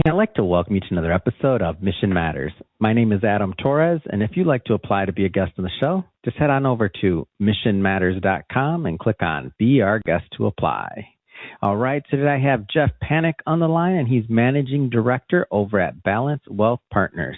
I'd like to welcome you to another episode of Mission Matters. My name is Adam Torres, and if you'd like to apply to be a guest on the show, just head on over to missionmatters.com and click on Be Our Guest to apply. All right, so today I have Jeff Panik on the line, and he's Managing Director over at Balance Wealth Partners.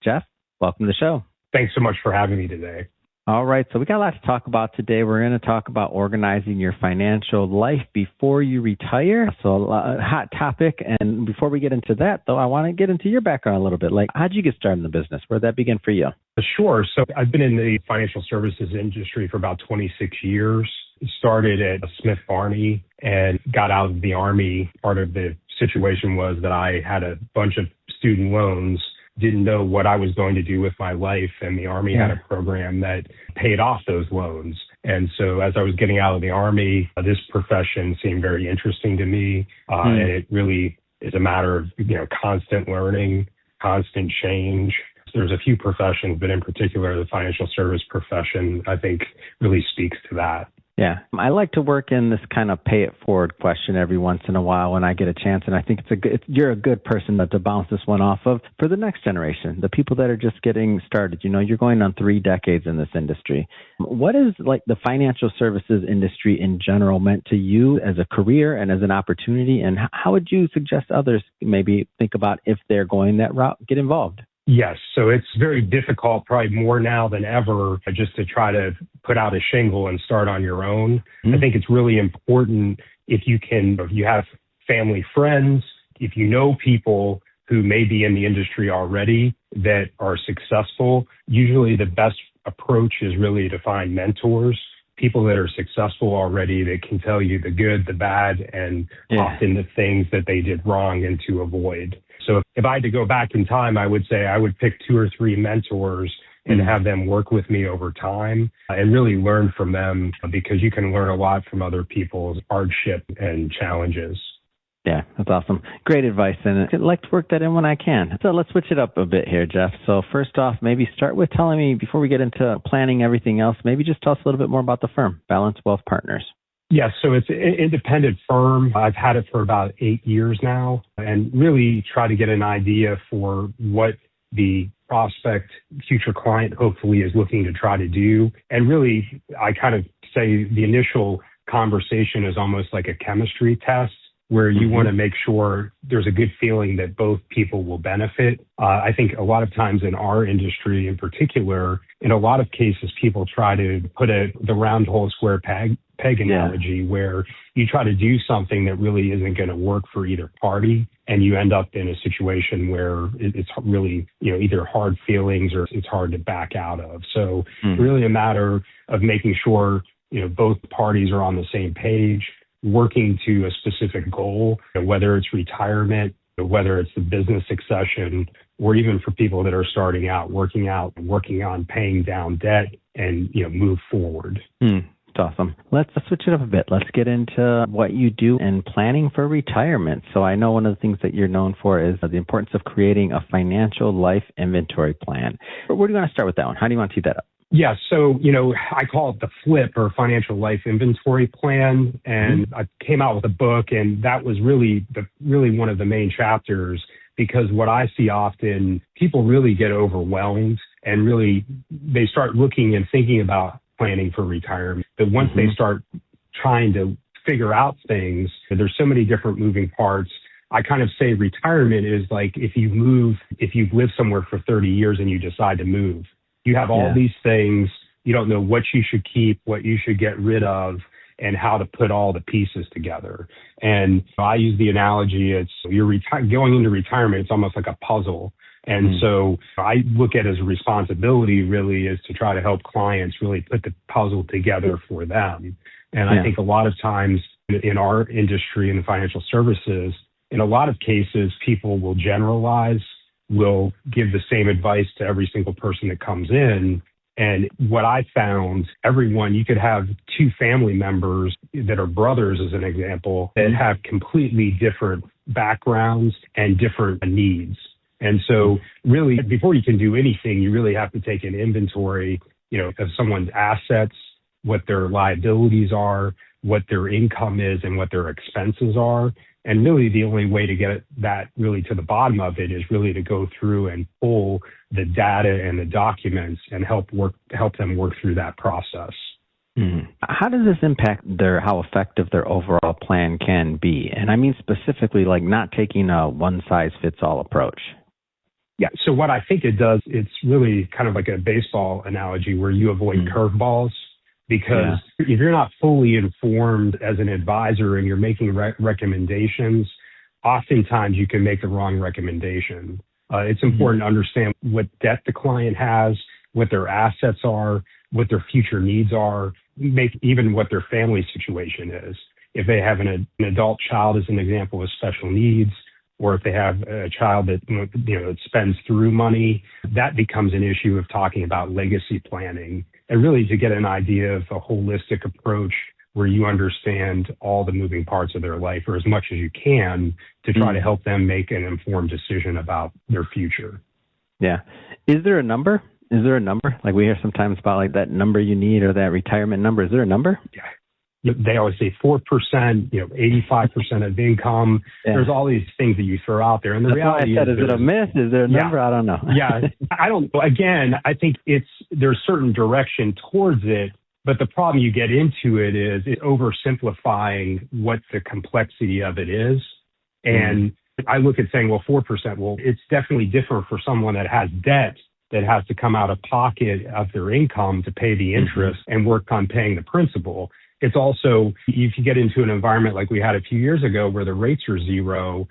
Jeff, welcome to the show. Thanks so much for having me today. All right, so we got a lot to talk about today. We're going to talk about organizing your financial life before you retire. So a hot topic. And before we get into that, though, I want to get into your background a little bit. Like, how'd you get started in the business? Where'd that begin for you? Sure. So I've been in the financial services industry for about 26 years. Started at Smith Barney and got out of the Army. Part of the situation was that I had a bunch of student loans, didn't know what I was going to do with my life, and the Army had a program that paid off those loans. And so as I was getting out of the Army, this profession seemed very interesting to me, and it really is a matter of, constant learning, constant change. There's a few professions, but in particular, the financial service profession, I think, really speaks to that. Yeah, I like to work in this kind of pay it forward question every once in a while when I get a chance, and I think you're a good person to bounce this one off of for the next generation, the people that are just getting started. You're going on 3 decades in this industry. What is like the financial services industry in general meant to you as a career and as an opportunity, and how would you suggest others maybe think about if they're going that route, get involved? Yes. So it's very difficult, probably more now than ever, just to try to put out a shingle and start on your own. I think it's really important if you have family, friends, if you know people who may be in the industry already that are successful, usually the best approach is really to find mentors, people that are successful already that can tell you the good, the bad, and often the things that they did wrong and to avoid. So if I had to go back in time, I would say I would pick 2 or 3 mentors and have them work with me over time and really learn from them, because you can learn a lot from other people's hardship and challenges. Yeah, that's awesome. Great advice, and I'd like to work that in when I can. So let's switch it up a bit here, Jeff. So first off, maybe start with telling me, before we get into planning everything else, maybe just tell us a little bit more about the firm, Balance Wealth Partners. Yes, so it's an independent firm. I've had it for about 8 years now, and really try to get an idea for what the prospect future client hopefully is looking to try to do. And really, I kind of say the initial conversation is almost like a chemistry test, where you want to make sure there's a good feeling that both people will benefit. I think a lot of times in our industry in particular, in a lot of cases, people try to put the round hole square peg analogy, where you try to do something that really isn't going to work for either party, and you end up in a situation where it's really, either hard feelings or it's hard to back out of. So really a matter of making sure, both parties are on the same page, working to a specific goal, whether it's retirement, whether it's the business succession, or even for people that are starting out, working on paying down debt and, move forward. That's awesome. Let's switch it up a bit. Let's get into what you do in planning for retirement. So I know one of the things that you're known for is the importance of creating a financial life inventory plan. Where do you want to start with that one? How do you want to tee that up? Yeah, so, I call it the FLIP, or Financial Life Inventory Plan, and I came out with a book, and that was really one of the main chapters, because what I see often, people really get overwhelmed, and really they start looking and thinking about planning for retirement. But once they start trying to figure out things, there's so many different moving parts. I kind of say retirement is like if you've lived somewhere for 30 years and you decide to move. You have all these things. You don't know what you should keep, what you should get rid of, and how to put all the pieces together. And I use the analogy, it's going into retirement, it's almost like a puzzle. And so I look at it as a responsibility really is to try to help clients really put the puzzle together for them. And I think a lot of times in our industry, in the financial services, in a lot of cases, people will generalize, will give the same advice to every single person that comes in. And what I found, you could have 2 family members that are brothers, as an example, that have completely different backgrounds and different needs. And so really, before you can do anything, you really have to take an inventory, of someone's assets, what their liabilities are, what their income is, and what their expenses are. And really the only way to get that really to the bottom of it is really to go through and pull the data and the documents and help them work through that process. How does this impact how effective their overall plan can be? And I mean specifically like not taking a one-size-fits-all approach. Yeah, so what I think it does, it's really kind of like a baseball analogy where you avoid curveballs, because if you're not fully informed as an advisor and you're making recommendations, oftentimes you can make the wrong recommendation. It's important to understand what debt the client has, what their assets are, what their future needs are, even what their family situation is. If they have an adult child, as an example, with special needs, or if they have a child that spends through money, that becomes an issue of talking about legacy planning, and really to get an idea of a holistic approach where you understand all the moving parts of their life, or as much as you can, to try to help them make an informed decision about their future. Yeah. Is there a number? Like we hear sometimes about like that number you need or that retirement number. Is there a number? Yeah. They always say 4%, 85% of income. Yeah. There's all these things that you throw out there. And the reality is it a myth? Is there a number? I don't know. I don't know. Again, I think there's certain direction towards it, but the problem you get into it is oversimplifying what the complexity of it is. And I look at saying, 4%, it's definitely different for someone that has debt that has to come out of pocket of their income to pay the interest and work on paying the principal. It's also, if you get into an environment like we had a few years ago where the rates are zero,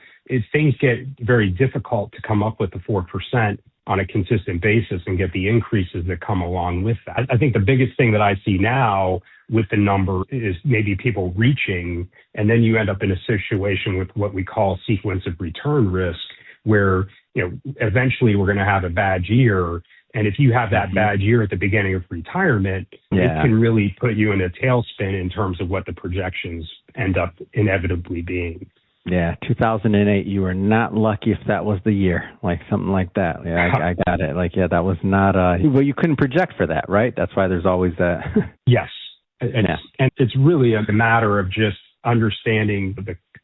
things get very difficult to come up with the 4% on a consistent basis and get the increases that come along with that. I think the biggest thing that I see now with the number is maybe people reaching, and then you end up in a situation with what we call sequence of return risk, where eventually we're going to have a bad year. And if you have that bad year at the beginning of retirement, it can really put you in a tailspin in terms of what the projections end up inevitably being. Yeah, 2008, you were not lucky if that was the year, like something like that. Yeah, I got it. That was not, you couldn't project for that, right? That's why there's always that. Yes. And it's really a matter of just understanding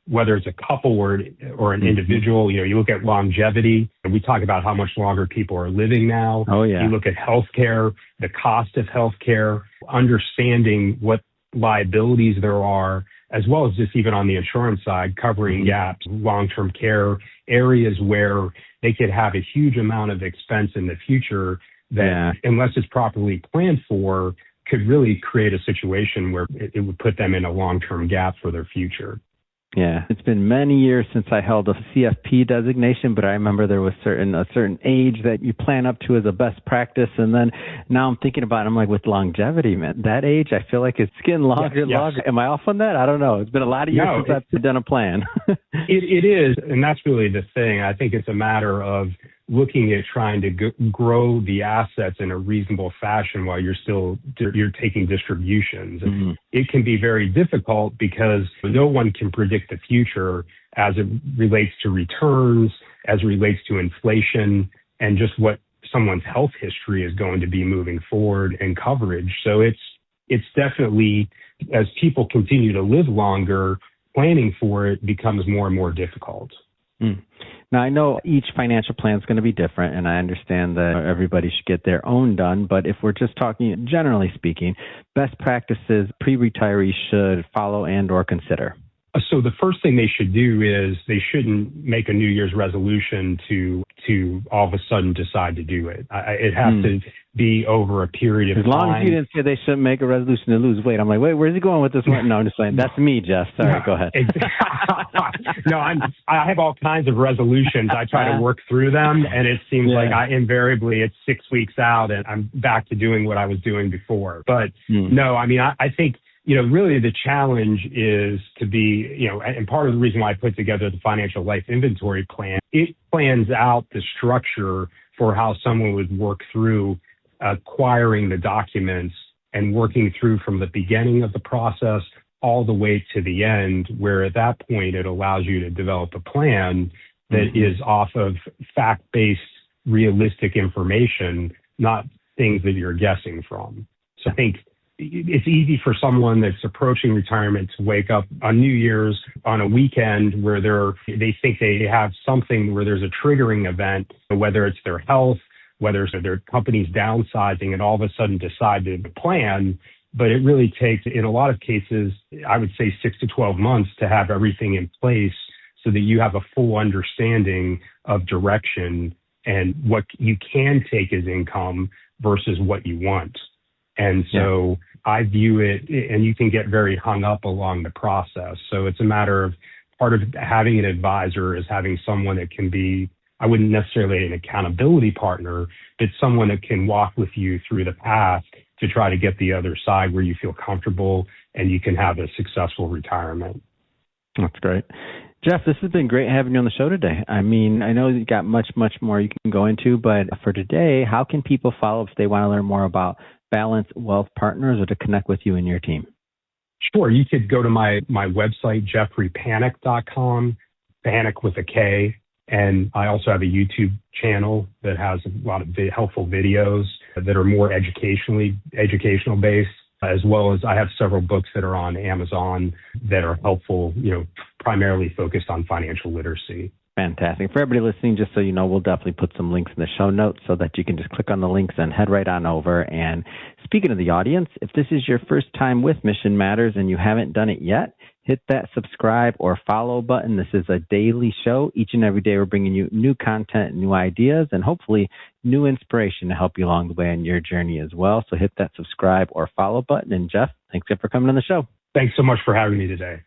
whether it's a couple or an individual. You look at longevity, and we talk about how much longer people are living now. Oh, yeah. You look at healthcare, the cost of healthcare, understanding what liabilities there are, as well as just even on the insurance side, covering gaps, long-term care, areas where they could have a huge amount of expense in the future that, unless it's properly planned for, could really create a situation where it would put them in a long-term gap for their future. Yeah, it's been many years since I held a CFP designation, but I remember there was a certain age that you plan up to as a best practice, and then now I'm thinking about it, I'm like, with longevity, man, that age, I feel like it's getting longer and longer. Am I off on that? I don't know. It's been a lot of years since I've done a plan. It is, and that's really the thing. I think it's a matter of looking at trying to grow the assets in a reasonable fashion while you're taking distributions. It can be very difficult because no one can predict the future as it relates to returns, as it relates to inflation, and just what someone's health history is going to be moving forward and coverage. So it's definitely, as people continue to live longer, planning for it becomes more and more difficult. Now, I know each financial plan is going to be different, and I understand that everybody should get their own done. But if we're just talking, generally speaking, best practices pre-retirees should follow and or consider. So the first thing they should do is they shouldn't make a New Year's resolution to all of a sudden decide to do it. It has to be over a period of time. As long as you didn't say they shouldn't make a resolution to lose weight. I'm like, wait, where's he going with this one? No, I'm just saying, that's me, Jeff. Sorry, go ahead. No, I have all kinds of resolutions. I try to work through them, and it seems like invariably it's 6 weeks out and I'm back to doing what I was doing before. But no, I mean, I think, really the challenge is to be, and part of the reason why I put together the financial life inventory plan, it plans out the structure for how someone would work through acquiring the documents and working through from the beginning of the process all the way to the end, where at that point it allows you to develop a plan that is off of fact-based, realistic information, not things that you're guessing from. So I think it's easy for someone that's approaching retirement to wake up on New Year's on a weekend where they think they have something where there's a triggering event, whether it's their health, whether it's their company's downsizing, and all of a sudden decide to plan. But it really takes, in a lot of cases, I would say 6 to 12 months to have everything in place so that you have a full understanding of direction and what you can take as income versus what you want. And so I view it, and you can get very hung up along the process. So it's a matter of, part of having an advisor is having someone that can be, I wouldn't necessarily say an accountability partner, but someone that can walk with you through the path to try to get the other side where you feel comfortable and you can have a successful retirement. That's great. Jeff, this has been great having you on the show today. I mean, I know you got much more you can go into, but for today, how can people follow if they want to learn more about Balanced Wealth Partners or to connect with you and your team? Sure. You could go to my website, jeffreypanik.com, Panik with a K. And I also have a YouTube channel that has a lot of helpful videos that are more educational based, as well as I have several books that are on Amazon that are helpful, primarily focused on financial literacy. Fantastic. For everybody listening, just so you know, we'll definitely put some links in the show notes so that you can just click on the links and head right on over. And speaking of the audience, if this is your first time with Mission Matters and you haven't done it yet, hit that subscribe or follow button. This is a daily show. Each and every day we're bringing you new content, new ideas, and hopefully new inspiration to help you along the way on your journey as well. So hit that subscribe or follow button. And Jeff, thanks for coming on the show. Thanks so much for having me today.